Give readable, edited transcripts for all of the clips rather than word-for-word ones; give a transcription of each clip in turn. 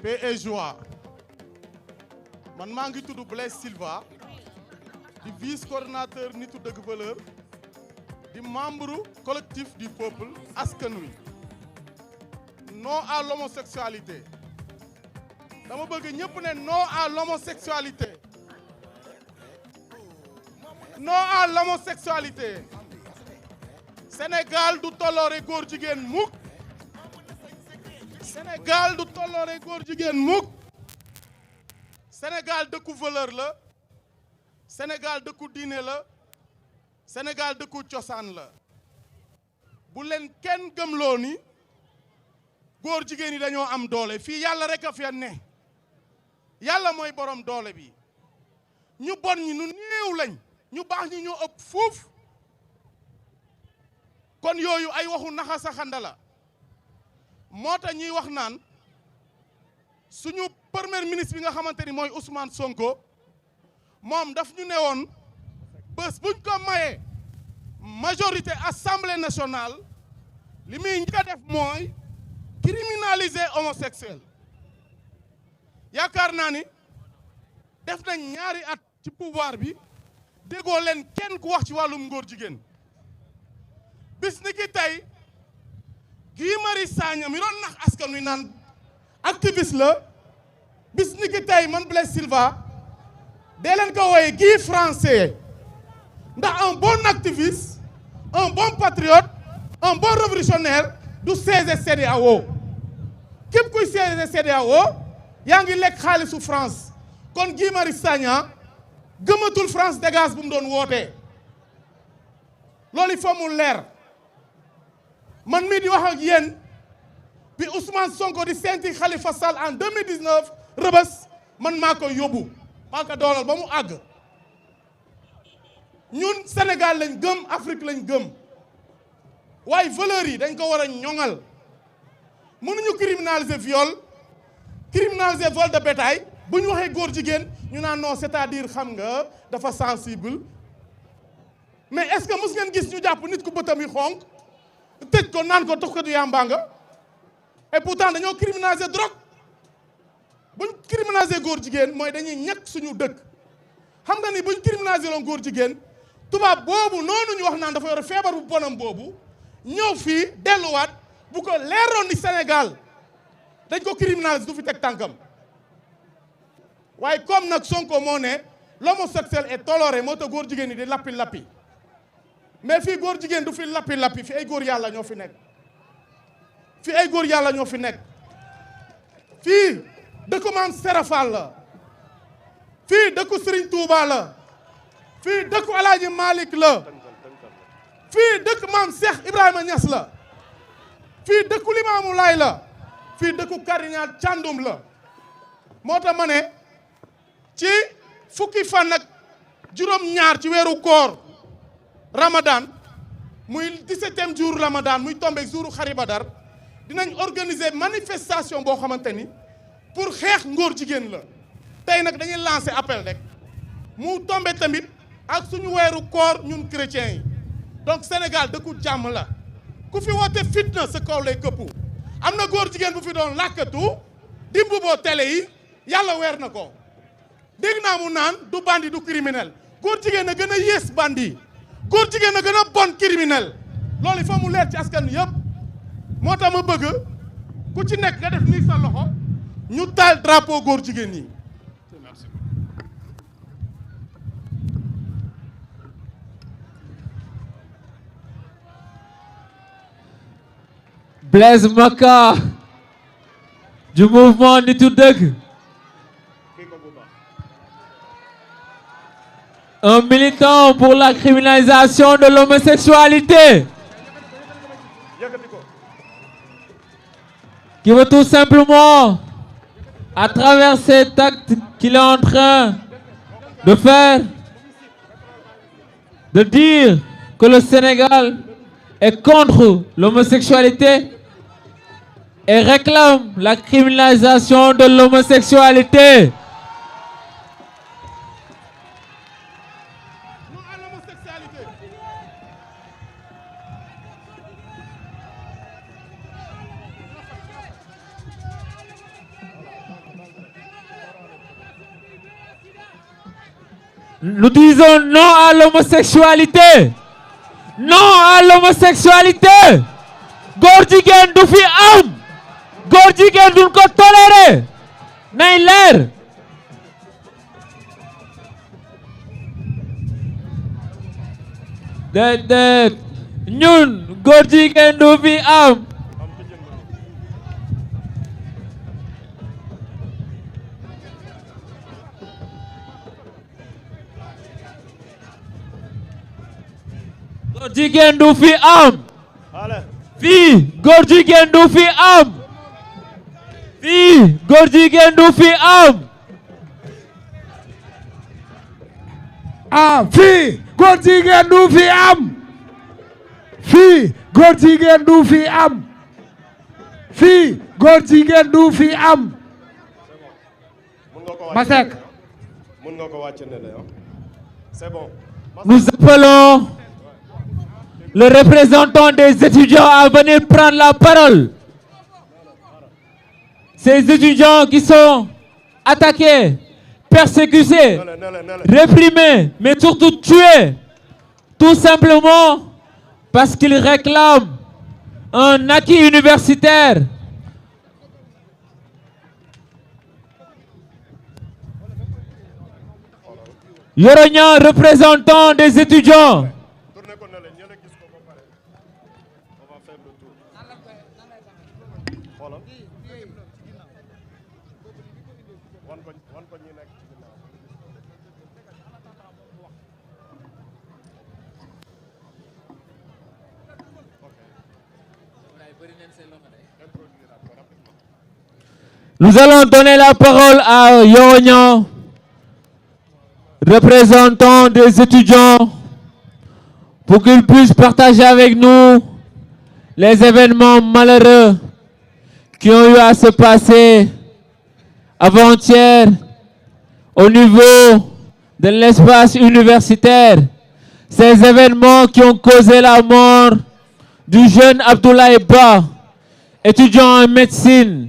paix et joie man maa ngi tudd Blaise Silva di vice coordinateur nitu dëgg valeur di membre collectif du peuple askan wi non à l'homosexualité dama bëgg ñëpp ne non à l'homosexualité non à l'homosexualité Sénégal du tolloore góor jigéen mukk Sénégal du tolloore góor jigéen mukk Sénégal dëkku valeur la Sénégal dëkku diine la Sénégal dëkku cosaan la bu leen kenn gëmloo ni góor jigéen yi dañoo am doole fii yàlla rek a fi ne yàlla mooy borom doole bi ñu bon ñi nu néew lañ ñu baax ñi ñoo ëpp fuuf kon yooyu ay waxu naxa saxanda la moo tax ñuy wax naan suñu premier ministre bi nga xamante ni mooy Ousmane Sonko moom daf ñu ne woon bés buñ ko mayee majorité assemblée nationale li muy njëkk a def mooy criminaliser homosexuel yaakaar naa ni def nañ ñaari at ci pouvoir bi déggoo leen kenn ku wax ci wàllum ngóor jigéen bis ni ki tey Guy Marius Sagna mi doon nax askan wi naan activiste la bis ni ki tey man Blaise Silva dee leen ko wooye Guy français ndax un bon activiste un bon patriote un bon révolutionnaire du siège CEDEAO képp kuy siège CEDEAO yaa ngi lekk xaalisu France kon Guy Marius Sagna gëmatul France dégage bu mu doon wootee loolu il faut mu leer man mii di wax ak yéen bi Ousmane Sonko di seenti Khalifa Sall en 2019 rëbës man maa ko yóbbu maa ko doolal ba mu àgg ñun Sénégal lañ gëm Afrique lañ gëm waaye valeurs yi dañ ko war a ñoŋal mënuñu criminaliser viol criminaliser vol de bétail bu ñu waxee góor jigéen ñu naan non c'est-à-dire xam nga dafa sensible mais est-ce que mës ngeen gis ñu jàpp nit ku bëtam yi xonk tëj ko naan ko tox ko du yàmbaa nga et pourtant dañoo criminaliser drogue buñ criminaliser góor jigéen mooy dañuy ñàkk suñu dëkk xam nga ni buñ criminaliser loon góor jigéen tubaab boobu noonu ñu wax naan dafa yor feebar bu bonam boobu ñëw fii delluwaat bu ko leeroon ni Sénégal dañ ko criminaliser du fi teg tànkam waaye comme nag Sonko moo ne l'homosexuel est toléré moo tax góor jigéen ñi di lappi mais fii góor jigéen du fi lappi fi ay góor yàlla ñoo fi nekk fii ay góor yàlla ñoo fi nekk fii dëkku maam Serafal la fii dëkku Serigne Touba la fii dëkku Alaaji Malick la fii dëkku maam Cheikh Ibrahima Niass la fii dëkku Limaamu Laay la fii dëkku Kariña Càndum la moo tax ma ne ci fukki fan ak juróom-ñaar ci weeru koor Ramadan muy 17e jour Ramadan muy tombé jouru Xari Badar dinañ organiser manifestation boo xamante ni pour xeex ngóor jigéen la tey nag dañuy lancer appel rek mu tombé tamit ak suñu weeru koor ñun chrétiens yi donc Sénégal dëkku jàmm la ku fi woote fitna sa kaw lay këppu am na góor jigéen bu fi doon làkkatu di mbuboo télé yi yàlla weer na ko dégg naa mu naan du bandi du criminel góor jigéen a gën a yées bandi góor jigéen a gën a bon criminel loolu il faut mu leer ci askan yëpp moo tax ma bëgg ku ci nekk nga def nii sa loxo ñu taal drapeau góor jigéen yi. Merci. Blaise Maka du mouvement Nitu Dëgg, un militant pour la criminalisation de l'homosexualité, qui veut tout simplement, à travers cet acte qu'il est en train de faire, de dire que le Sénégal est contre l'homosexualité et réclame la criminalisation de l'homosexualité. Nous disons non à l'homosexualité. Non à l'homosexualité. góor jigéen du fi am. góor jigéen duñ ko toléré. nay leer. déedéet ñun góor jigéen du fi am. góor jigéen du fi am. fii góor jigéen du fi am. fii góor jigéen du fi am. ah fii góor jigéen du fi am. fii góor jigéen du fi am. fii góor jigéen du fi am. Masek. Nous appelons le représentant des étudiants à venir prendre la parole. Ces étudiants qui sont attaqués, persécutés, réprimés, mais surtout tués, tout simplement parce qu'ils réclament un acquis universitaire. Yoro Niang, représentant des étudiants. Nous allons donner la parole à Yoro Niang, représentant des étudiants, pour qu'il puisse partager avec nous les événements malheureux qui ont eu à se passer avant-hier au niveau de l'espace universitaire. Ces événements qui ont causé la mort du jeune Abdoulaye Ba, étudiant en médecine.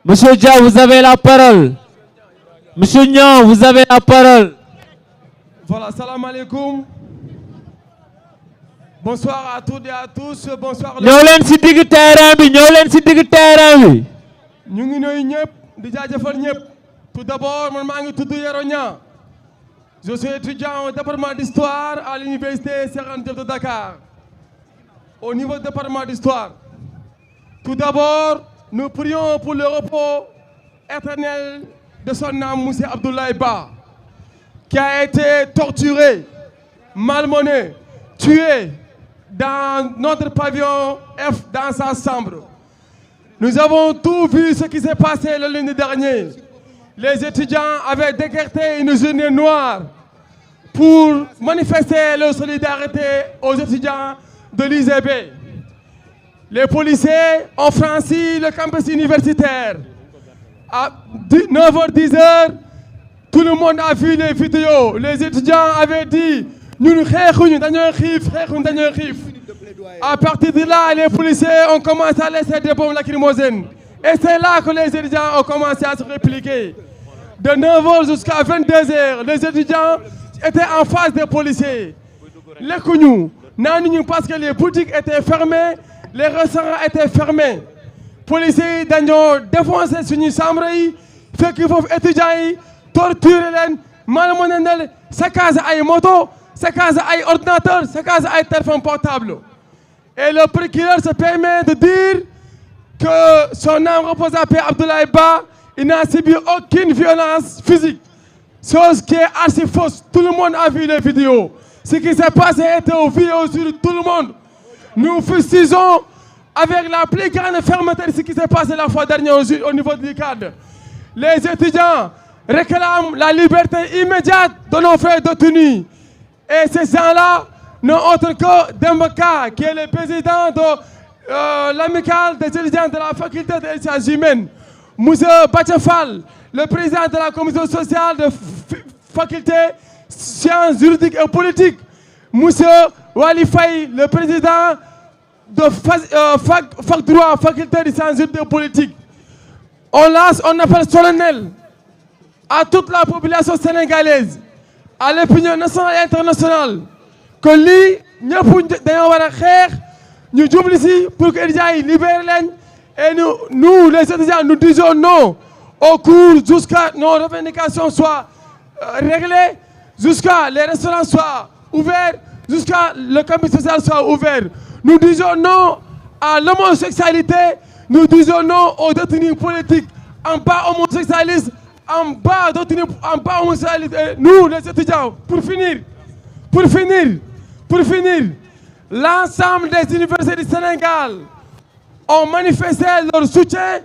Monsieur Dia, vous avez la parole. Monsieur Niang, vous avez la parole. Voilà, salam alaikum. Bonsoir à toutes et à tous. Bonsoir. ñëw leen ci digg terrain bi, ñëw leen ci digg terrain bi. ñu ngi nuyu ñëpp di jaajëfal ñëpp. Tout d'abord, man maa ngi tudd Yoro Niang. Je suis étudiant au département d'histoire à l'université Cheikh Anta Diop de Dakar. Au niveau du département d'histoire. Tout d'abord, nous prions pour le repos éternel de son âme, Monsieur Abdoulaye Ba, qui a été torturé, malmené, tué dans notre pavillon F, dans sa chambre. Nous avons tout vu ce qui s'est passé le lundi dernier. Les étudiants avaient décrété une journée noire pour manifester leur solidarité aux étudiants de l'USB. Les policiers ont franchi le campus universitaire. À 9h, 10h, tout le monde a vu les vidéos. Les étudiants avaient dit nous xeexuñu dañoo xiif xeexuñu dañoo xiif. À partir de là, les policiers ont commencé à laisser des bombes lacrymogènes. Et c'est là que les étudiants ont commencé à se répliquer. De 9h jusqu'à 22h, les étudiants étaient en face des policiers. Lekkuñu, naanuñu parce que les boutiques étaient fermées, les restaurants étaient fermés. Policiers yi dañoo défoncé suñu chambre yi fekk foofu étudiants yi torturer leen malmené leen saccagé ay moto, saccagé ay ordinateur, saccagé ay téléphone portable. Et le procureur se permet de dire que son âme repose en paix, Abdoulaye Ba, il n'a subi aucune violence physique. Chose qui est assez fausse. Tout le monde a vu les vidéos. Ce qui s'est passé était aux vidéos sur tout le monde. Nous fustigeons avec la plus grande fermeté ce qui s'est passé la fois dernière au niveau du cadre. Les étudiants réclament la liberté immédiate de nos frères détenus. Et ces gens-là n'ont autre que Dembaka, qui est le président de l'amicale des étudiants de la faculté des sciences humaines. Monsieur Bachafal, le président de la commission sociale de faculté sciences juridiques et politiques. Monsieur Wali Faye, le président de fac droit, faculté de sciences juridiques et politiques. On lance un appel solennel à toute la population sénégalaise à l'opinion nationale et internationale que lii ñëpp dañoo war a xeex ñu jubli si pour que étudiants yi libéré leen et nous les étudiants nous disons non au cours jusqu'à nos revendications soient réglées, jusqu'à les restaurants soient ouverts, jusqu'à le campus social soit ouvert. Nous disons non à l'homosexualité, nous disons non aux détenus politiques, en bas homosexualistes, en bas détenus, en bas homosexualistes. Nous, les étudiants, pour finir, l'ensemble des universités du Sénégal ont manifesté leur soutien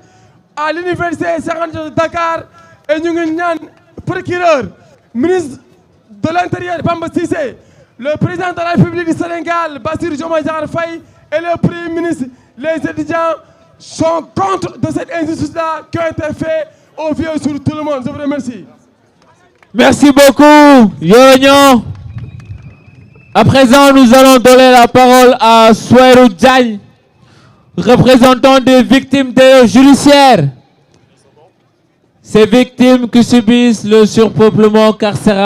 à l'université Cheikh Anta Diop de Dakar et ñu ngi ñaan procureur, ministre de l'Intérieur Bamba Cissé, le président de la République du Sénégal Bassirou Diomaye Diakhar Faye et le Premier ministre, les étudiants sont contre de cette injustice-là qui a été faite au vieux sur tout le monde. Je vous remercie. Merci beaucoup, Yoro Niang. À présent, nous allons donner la parole à Souairou Diagne, représentant des victimes judiciaires. Ces victimes qui subissent le surpeuplement carcéral.